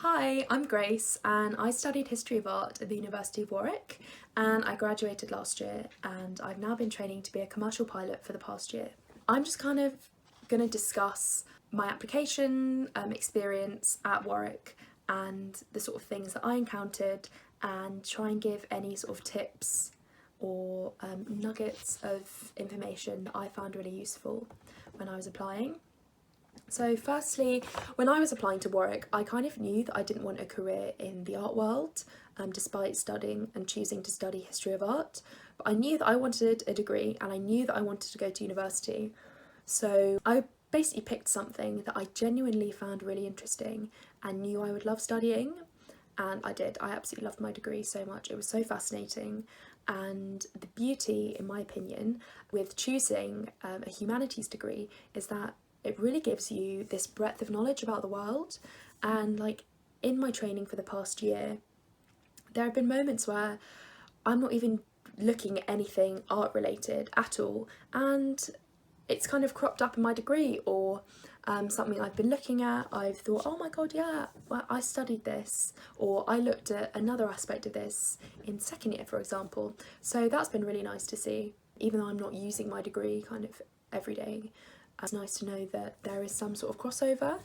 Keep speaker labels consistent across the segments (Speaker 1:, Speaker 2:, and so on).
Speaker 1: Hi, I'm Grace and I studied History of Art at the University of Warwick and I graduated last year and I've now been training to be a commercial pilot for the past year. I'm just kind of going to discuss my application experience at Warwick and the sort of things that I encountered and try and give any sort of tips or nuggets of information that I found really useful when I was applying. So firstly, when I was applying to Warwick, I kind of knew that I didn't want a career in the art world, despite studying and choosing to study history of art. But I knew that I wanted a degree and I knew that I wanted to go to university. So I basically picked something that I genuinely found really interesting and knew I would love studying. And I did. I absolutely loved my degree so much. It was so fascinating. And the beauty, in my opinion, with choosing a humanities degree is that it really gives you this breadth of knowledge about the world. And like in my training for the past year, there have been moments where I'm not even looking at anything art related at all, and it's kind of cropped up in my degree, or something I've been looking at, I've thought, oh my god, yeah, well, I studied this, or I looked at another aspect of this in second year, for example. So that's been really nice to see, even though I'm not using my degree kind of every day. It's nice to know that there is some sort of crossover.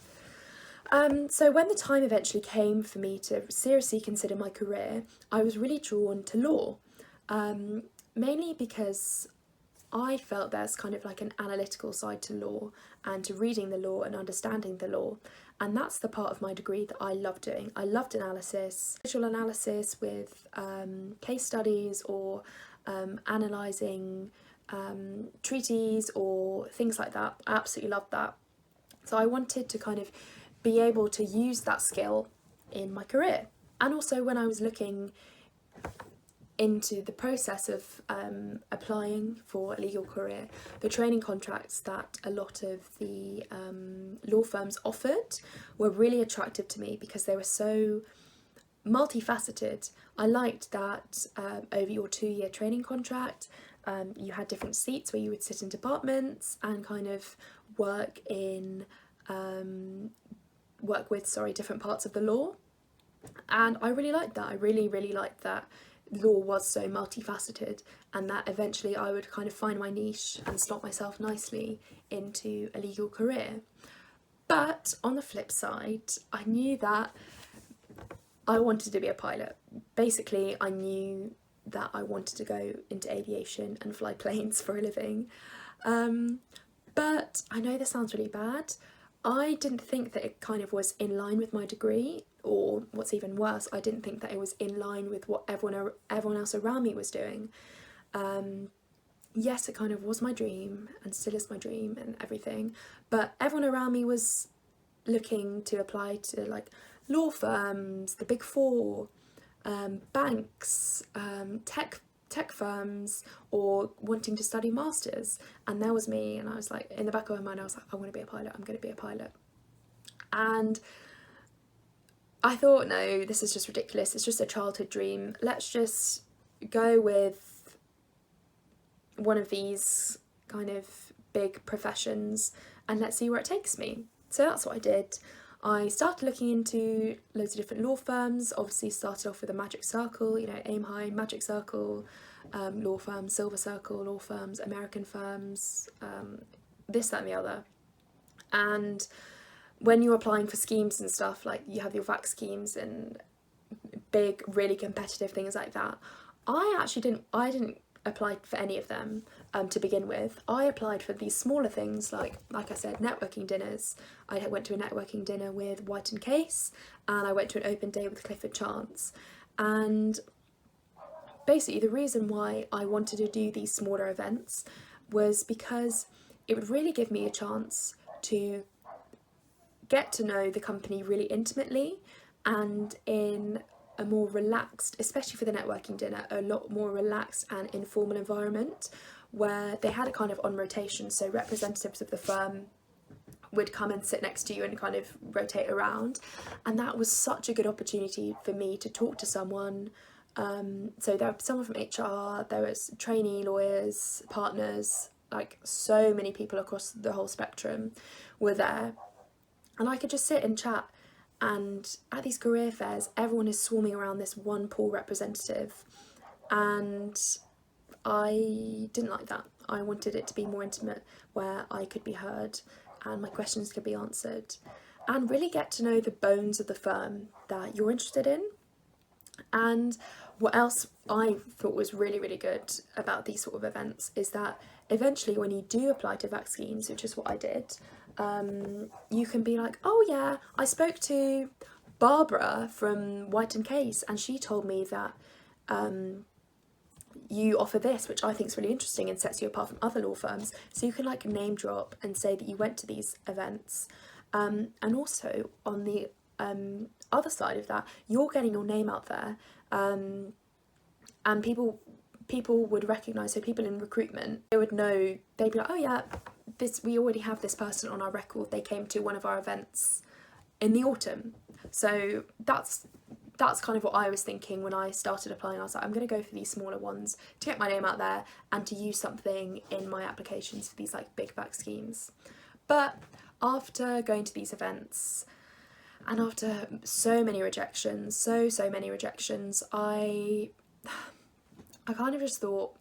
Speaker 1: So when the time eventually came for me to seriously consider my career, I was really drawn to law, mainly because I felt there's kind of like an analytical side to law and to reading the law and understanding the law. And that's the part of my degree that I love doing. I loved analysis, visual analysis with case studies or analysing treaties or things like that. I absolutely loved that. So I wanted to kind of be able to use that skill in my career. And also when I was looking into the process of applying for a legal career, the training contracts that a lot of the law firms offered were really attractive to me because they were so multifaceted. I liked that over your 2-year training contract, you had different seats where you would sit in departments and kind of work with different parts of the law. And I really liked that. I really liked that law was so multifaceted, and that eventually I would kind of find my niche and slot myself nicely into a legal career. But on the flip side, I knew that I wanted to be a pilot. Basically, I knew that I wanted to go into aviation and fly planes for a living. But I know this sounds really bad. I didn't think that it kind of was in line with my degree, or what's even worse, I didn't think that it was in line with what everyone else around me was doing. Yes, it kind of was my dream and still is my dream and everything, but everyone around me was looking to apply to like law firms, the big four, banks, tech firms, or wanting to study masters. And there was me, and I was like, in the back of my mind I was like, I want to be a pilot, I'm going to be a pilot. And I thought, no, this is just ridiculous, it's just a childhood dream, let's just go with one of these kind of big professions and let's see where it takes me. So that's what I did. I started looking into loads of different law firms. Obviously started off with a Magic Circle, you know, Aim High, Magic Circle, law firms, Silver Circle law firms, American firms, this, that and the other. And when you're applying for schemes and stuff, like you have your VAC schemes and big, really competitive things like that, I didn't apply for any of them to begin with. I applied for these smaller things, like I said, networking dinners. I went to a networking dinner with White and Case, and I went to an open day with Clifford Chance. And basically the reason why I wanted to do these smaller events was because it would really give me a chance to get to know the company really intimately and in a more relaxed, especially for the networking dinner, a lot more relaxed and informal environment where they had it kind of on rotation, so representatives of the firm would come and sit next to you and kind of rotate around, and that was such a good opportunity for me to talk to someone. So there were someone from HR, there was trainee lawyers, partners, like so many people across the whole spectrum were there, and I could just sit and chat And at these career fairs, everyone is swarming around this one pool representative, and I didn't like that. I wanted it to be more intimate, where I could be heard and my questions could be answered, and really get to know the bones of the firm that you're interested in. And what else I thought was really, really good about these sort of events is that eventually when you do apply to vaccines, which is what I did, you can be like, oh yeah, I spoke to Barbara from White and Case and she told me that you offer this, which I think is really interesting and sets you apart from other law firms. So you can like name drop and say that you went to these events. And also on the other side of that, you're getting your name out there, and people would recognise, so people in recruitment, they would know, they'd be like, oh yeah, we already have this person on our record, they came to one of our events in the autumn. So that's kind of what I was thinking when I started applying. I was like, I'm going to go for these smaller ones to get my name out there and to use something in my applications for these like big back schemes. But after going to these events and after so many rejections, so many rejections, I kind of just thought,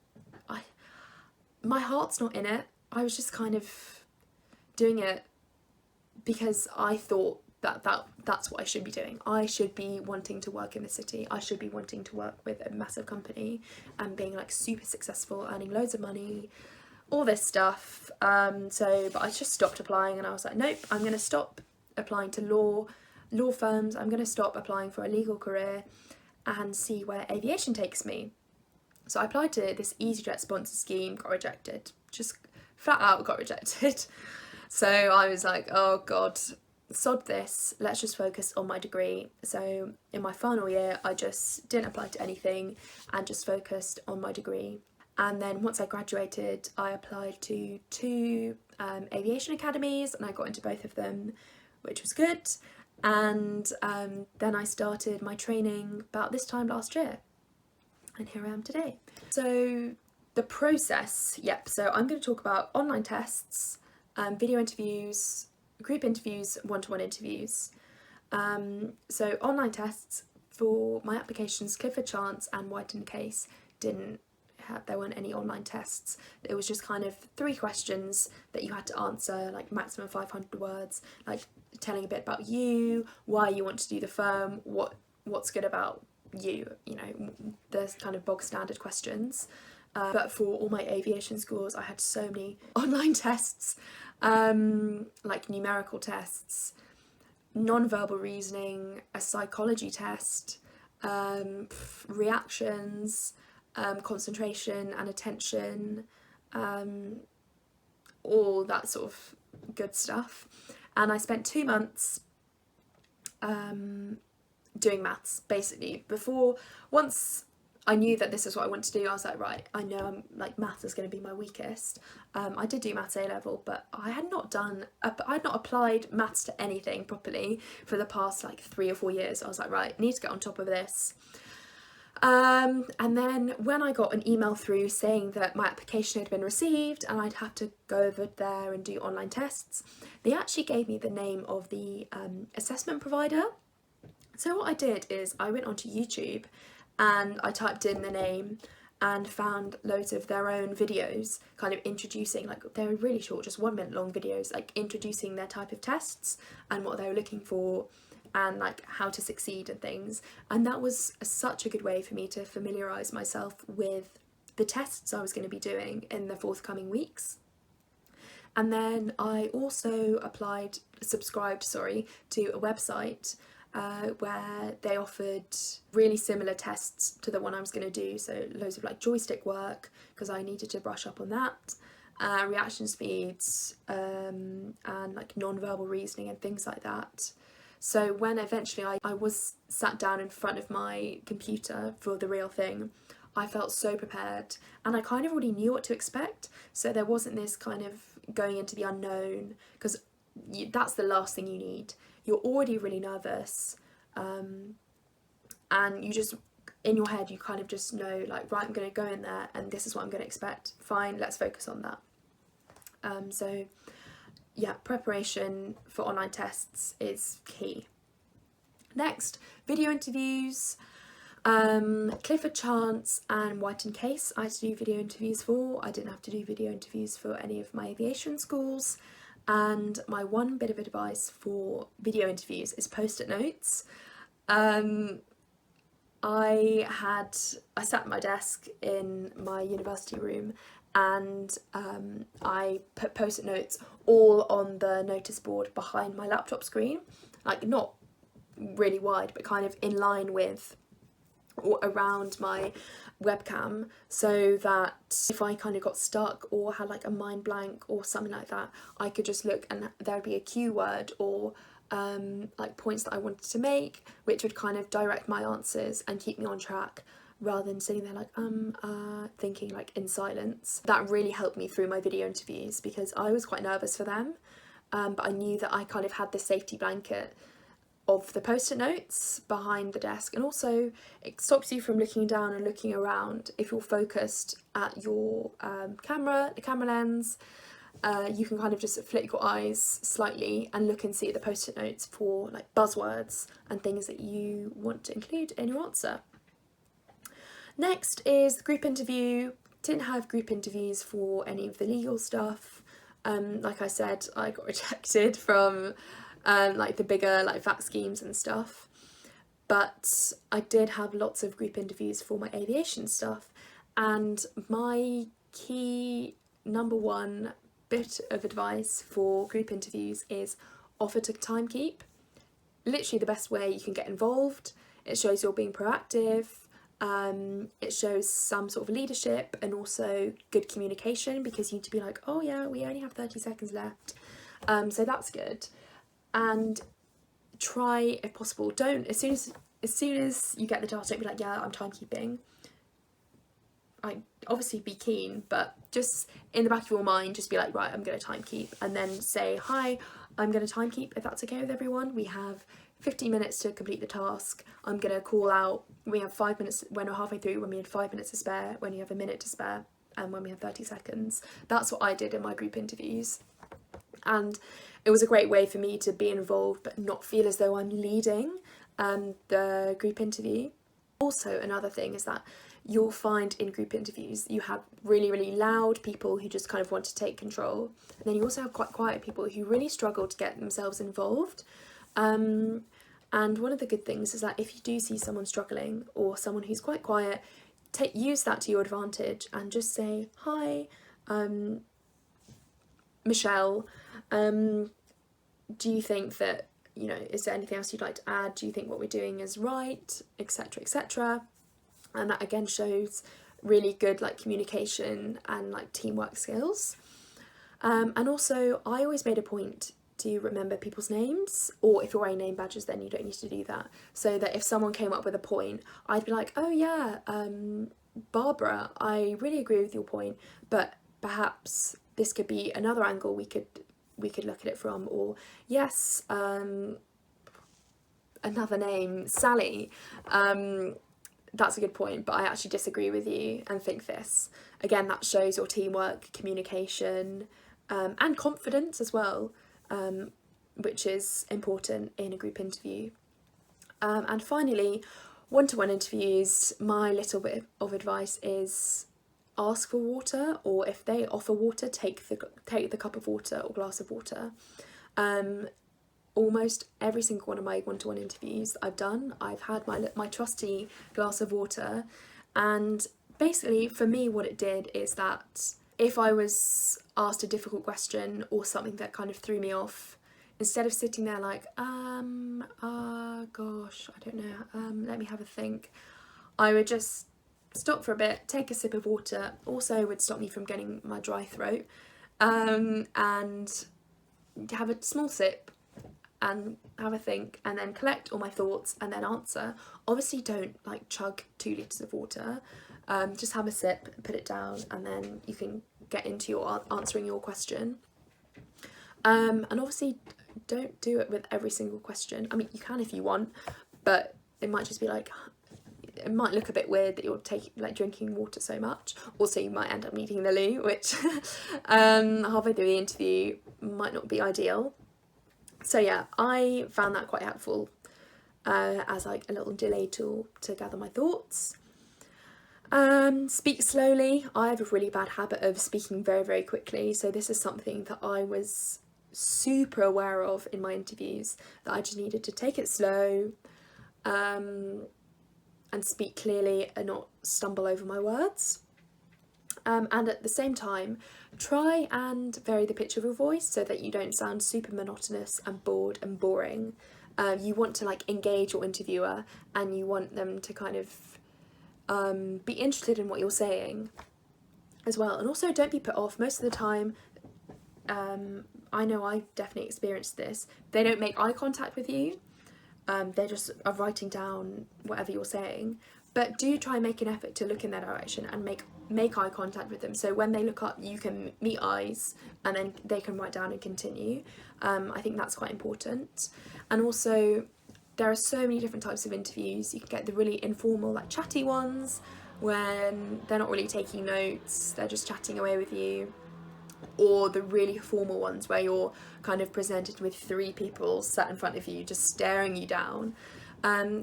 Speaker 1: my heart's not in it. I was just kind of doing it because I thought that's what I should be doing. I should be wanting to work in the city. I should be wanting to work with a massive company and being like super successful, earning loads of money, all this stuff. But I just stopped applying and I was like, nope, I'm going to stop applying to law firms. I'm going to stop applying for a legal career and see where aviation takes me. So I applied to this EasyJet sponsor scheme, got rejected, just flat out got rejected. So I was like, oh God, sod this, let's just focus on my degree. So in my final year, I just didn't apply to anything and just focused on my degree. And then once I graduated, I applied to 2 aviation academies and I got into both of them, which was good. And then I started my training about this time last year. And here I am today. So the process, so I'm going to talk about online tests, video interviews, group interviews, one-to-one interviews. So online tests for my applications, Clifford Chance and White and Case, there weren't any online tests. It was just kind of 3 questions that you had to answer, like maximum 500 words, like telling a bit about you, why you want to do the firm, what's good about you, the kind of bog standard questions. But for all my aviation schools, I had so many online tests, like numerical tests, non-verbal reasoning, a psychology test, reactions, concentration and attention, all that sort of good stuff. And I spent 2 months doing maths, basically. Once I knew that this is what I want to do, I was like, right, I know maths is going to be my weakest. I did do maths A-level, but I had not applied maths to anything properly for the past 3 or 4 years. I was like, right, I need to get on top of this. And then when I got an email through saying that my application had been received and I'd have to go over there and do online tests, they actually gave me the name of the assessment provider. So what I did is I went onto YouTube and I typed in the name and found loads of their own videos kind of introducing, they were really short, just 1 minute long videos, introducing their type of tests and what they were looking for and how to succeed and things. And that was such a good way for me to familiarise myself with the tests I was going to be doing in the forthcoming weeks. And then I also subscribed to a website where they offered really similar tests to the one I was going to do, so loads of joystick work because I needed to brush up on that, reaction speeds, and non-verbal reasoning and things like that. So when eventually I was sat down in front of my computer for the real thing, I felt so prepared and I kind of already knew what to expect, so there wasn't this kind of going into the unknown, because that's the last thing you need. You're already really nervous, and you just, in your head, you kind of just know, right, I'm going to go in there and this is what I'm going to expect. Fine, let's focus on that. So yeah, preparation for online tests is key. Next, video interviews. Clifford Chance and White and Case I had to do video interviews for. I didn't have to do video interviews for any of my aviation schools. And my one bit of advice for video interviews is post-it notes. I sat at my desk in my university room, and I put post-it notes all on the notice board behind my laptop screen, like not really wide, but kind of in line with or around my webcam, so that if I kind of got stuck or had like a mind blank or something like that, I could just look and there'd be a keyword or like points that I wanted to make, which would kind of direct my answers and keep me on track, rather than sitting there like thinking like in silence. That really helped me through my video interviews because I was quite nervous for them, but I knew that I kind of had this safety blanket of the post-it notes behind the desk, and also it stops you from looking down and looking around. If you're focused at your the camera lens, you can kind of just flick your eyes slightly and look and see at the post-it notes for like buzzwords and things that you want to include in your answer. Next is the group interview. Didn't have group interviews for any of the legal stuff. Like I said, I got rejected from like the bigger like VAT schemes and stuff, but I did have lots of group interviews for my aviation stuff, and my key number one bit of advice for group interviews is offer to time keep. Literally the best way you can get involved. It shows you're being proactive, it shows some sort of leadership and also good communication, because you need to be like, oh yeah, we only have 30 seconds left, so that's good. And try, if possible, don't, as soon as you get the task, don't be like, yeah, I'm timekeeping. Obviously be keen, but just in the back of your mind, just be like, right, I'm going to timekeep, and then say, hi, I'm going to timekeep, if that's okay with everyone. We have 15 minutes to complete the task. I'm going to call out, we have 5 minutes when we're halfway through, when we had 5 minutes to spare, when you have a minute to spare, and when we have 30 seconds. That's what I did in my group interviews. And it was a great way for me to be involved but not feel as though I'm leading the group interview. Also, another thing is that you'll find in group interviews you have really, really loud people who just kind of want to take control, and then you also have quite quiet people who really struggle to get themselves involved. And one of the good things is that if you do see someone struggling or someone who's quite quiet, use that to your advantage and just say, hi, Michelle, do you think that, you know, is there anything else you'd like to add? Do you think what we're doing is right, etc, etc? And that again shows really good like communication and like teamwork skills. And also I always made a point to remember people's names, or if you're wearing name badges then you don't need to do that, so that if someone came up with a point, I'd be like, oh yeah, Barbara, I really agree with your point, but perhaps this could be another angle we could look at it from, or yes, another name, Sally, that's a good point, but I actually disagree with you and think this. Again, that shows your teamwork, communication, and confidence as well, which is important in a group interview. And finally, one-to-one interviews, my little bit of advice is ask for water, or if they offer water, take the cup of water or glass of water. Almost every single one of my one-to-one interviews that I've done, I've had my trusty glass of water, and basically for me what it did is that if I was asked a difficult question or something that kind of threw me off, instead of sitting there like gosh, I don't know, let me have a think, I would just stop for a bit, take a sip of water. Also would stop me from getting my dry throat, and have a small sip and have a think, and then collect all my thoughts and then answer. Obviously don't like chug 2 litres of water, just have a sip, put it down, and then you can get into your answering your question. And obviously don't do it with every single question. I mean, you can if you want, but it might just be like, it might look a bit weird that you're drinking water so much. Also, you might end up needing the loo, which halfway through the interview might not be ideal. So yeah, I found that quite helpful. as like a little delay tool to gather my thoughts. Speak slowly. I have a really bad habit of speaking very, very quickly, so this is something that I was super aware of in my interviews, that I just needed to take it slow, and speak clearly and not stumble over my words. And at the same time, try and vary the pitch of your voice so that you don't sound super monotonous and bored and boring. You want to like engage your interviewer, and you want them to kind of be interested in what you're saying as well. And also, don't be put off. Most of the time, I know I've definitely experienced this, they don't make eye contact with you. They just are writing down whatever you're saying, but do try and make an effort to look in their direction and make eye contact with them, so when they look up you can meet eyes and then they can write down and continue. I think that's quite important. And also, there are so many different types of interviews. You can get the really informal, like chatty ones, when they're not really taking notes, they're just chatting away with you, or the really formal ones where you're kind of presented with 3 people sat in front of you just staring you down.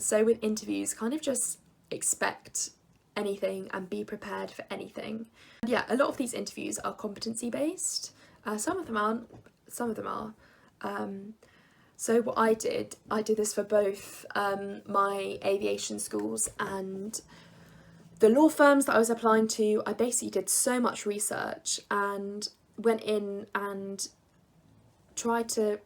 Speaker 1: So with interviews, kind of just expect anything and be prepared for anything. And yeah, a lot of these interviews are competency based. Some of them aren't, some of them are. So what I did this for both my aviation schools and the law firms that I was applying to. I basically did so much research and went in and tried to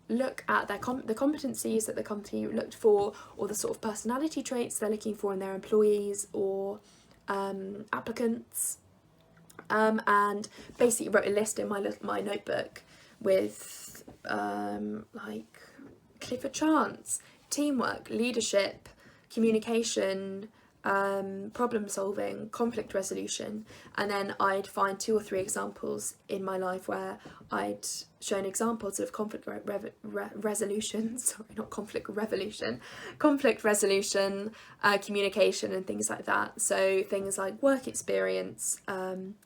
Speaker 1: look at the competencies that the company looked for, or the sort of personality traits they're looking for in their employees or applicants, and basically wrote a list in my notebook with like Clifford Chance, teamwork, leadership, communication, problem solving, conflict resolution, and then I'd find 2 or 3 examples in my life where I'd shown examples of conflict resolution, sorry, not conflict revolution, conflict resolution, communication and things like that. So things like work experience,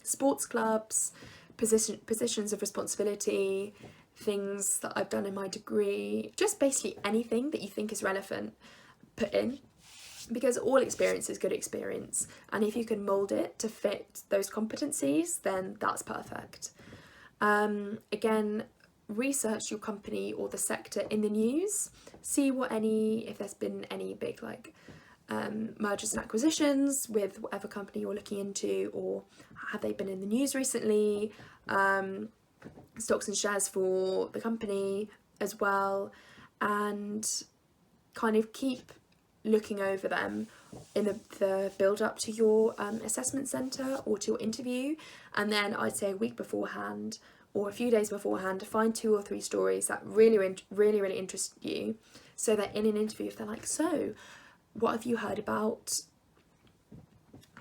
Speaker 1: sports clubs, positions of responsibility, things that I've done in my degree, just basically anything that you think is relevant, put in. Because all experience is good experience, and if you can mould it to fit those competencies, then that's perfect. Again, research your company or the sector in the news, see if there's been any big like mergers and acquisitions with whatever company you're looking into, or have they been in the news recently, stocks and shares for the company as well, and kind of keep looking over them in the build up to your assessment centre or to your interview. And then I'd say a week beforehand or a few days beforehand, find 2 or 3 stories that really interest you, so that in an interview, if they're like, so what have you heard about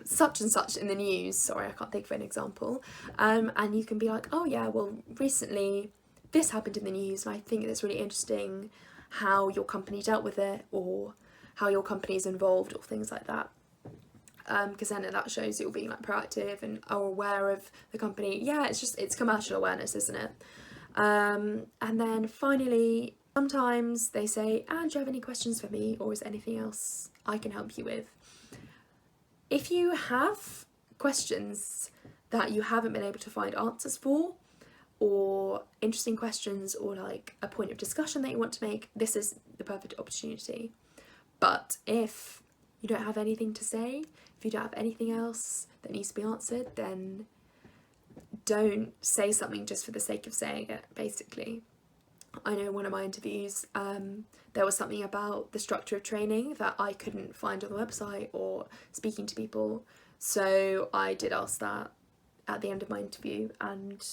Speaker 1: such and such in the news, sorry I can't think of an example, and you can be like, oh yeah, well recently this happened in the news and I think it's really interesting how your company dealt with it, or how your company is involved, or things like that, because then that shows you're being like proactive and are aware of the company. Yeah, it's commercial awareness, isn't it? And then finally, sometimes they say, and do you have any questions for me, or is there anything else I can help you with? If you have questions that you haven't been able to find answers for, or interesting questions, or like a point of discussion that you want to make, this is the perfect opportunity. But if you don't have anything to say, if you don't have anything else that needs to be answered, then don't say something just for the sake of saying it, basically. I know one of my interviews, there was something about the structure of training that I couldn't find on the website or speaking to people, so I did ask that at the end of my interview, and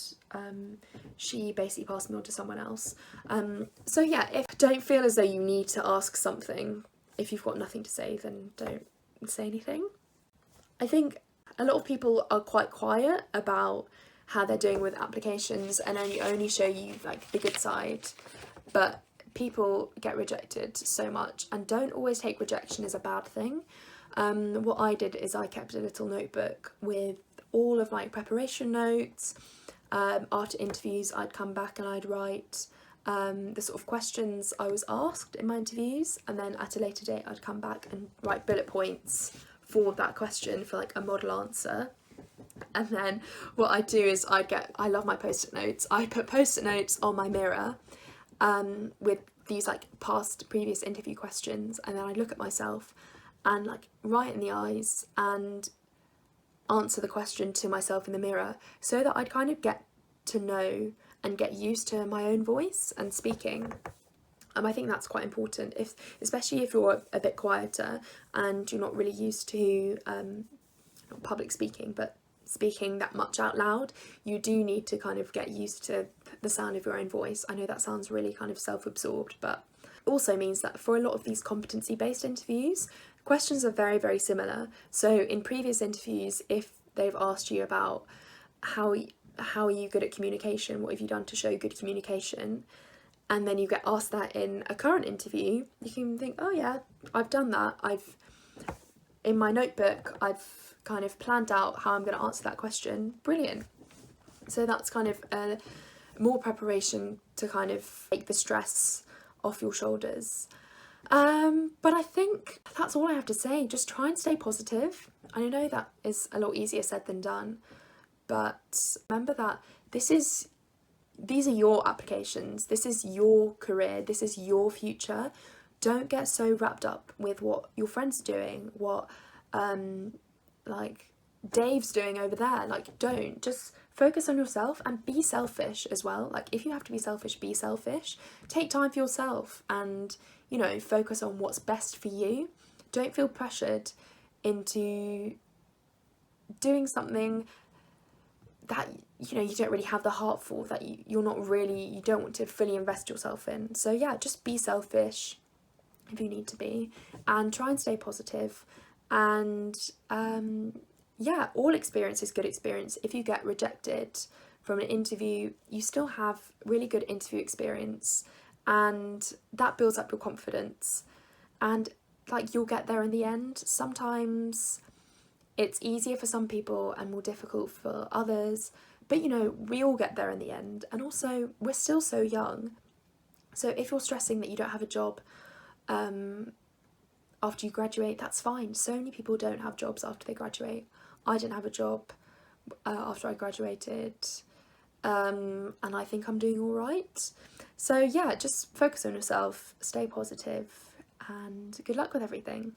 Speaker 1: she basically passed me on to someone else. So yeah, don't feel as though you need to ask something. If you've got nothing to say, then don't say anything. I think a lot of people are quite quiet about how they're doing with applications and only show you like the good side, but people get rejected so much, and don't always take rejection as a bad thing. What I did is I kept a little notebook with all of my preparation notes. After interviews, I'd come back and I'd write the sort of questions I was asked in my interviews, and then at a later date I'd come back and write bullet points for that question for like a model answer. And then what I do is I love my post-it notes. I put post-it notes on my mirror with these like previous interview questions, and then I look at myself and like right in the eyes and answer the question to myself in the mirror, so that I'd kind of get to know and get used to my own voice and speaking. I think that's quite important, especially if you're a bit quieter and you're not really used to not public speaking, but speaking that much out loud. You do need to kind of get used to the sound of your own voice. I know that sounds really kind of self-absorbed, but it also means that for a lot of these competency-based interviews, questions are very, very similar. So in previous interviews, if they've asked you about how are you good at communication, what have you done to show good communication, and then you get asked that in a current interview, you can think, oh yeah, I've done that. In my notebook, I've kind of planned out how I'm going to answer that question. Brilliant. So that's kind of more preparation to kind of take the stress off your shoulders. But I think that's all I have to say. Just try and stay positive. I know that is a lot easier said than done, but remember that these are your applications, this is your career, this is your future. Don't get so wrapped up with what your friends are doing, what like Dave's doing over there. Like, don't. Just focus on yourself and be selfish as well. Like, if you have to be selfish, be selfish. Take time for yourself and, you know, focus on what's best for you. Don't feel pressured into doing something that, you know, you don't really have the heart for, that you don't want to fully invest yourself in. So yeah, just be selfish if you need to be, and try and stay positive. And yeah, all experience is good experience. If you get rejected from an interview, you still have really good interview experience, and that builds up your confidence, and like you'll get there in the end. Sometimes it's easier for some people and more difficult for others, but you know, we all get there in the end. And also, we're still so young, so if you're stressing that you don't have a job after you graduate, that's fine. So many people don't have jobs after they graduate. I didn't have a job after I graduated, and I think I'm doing all right. So yeah, just focus on yourself, stay positive, and good luck with everything.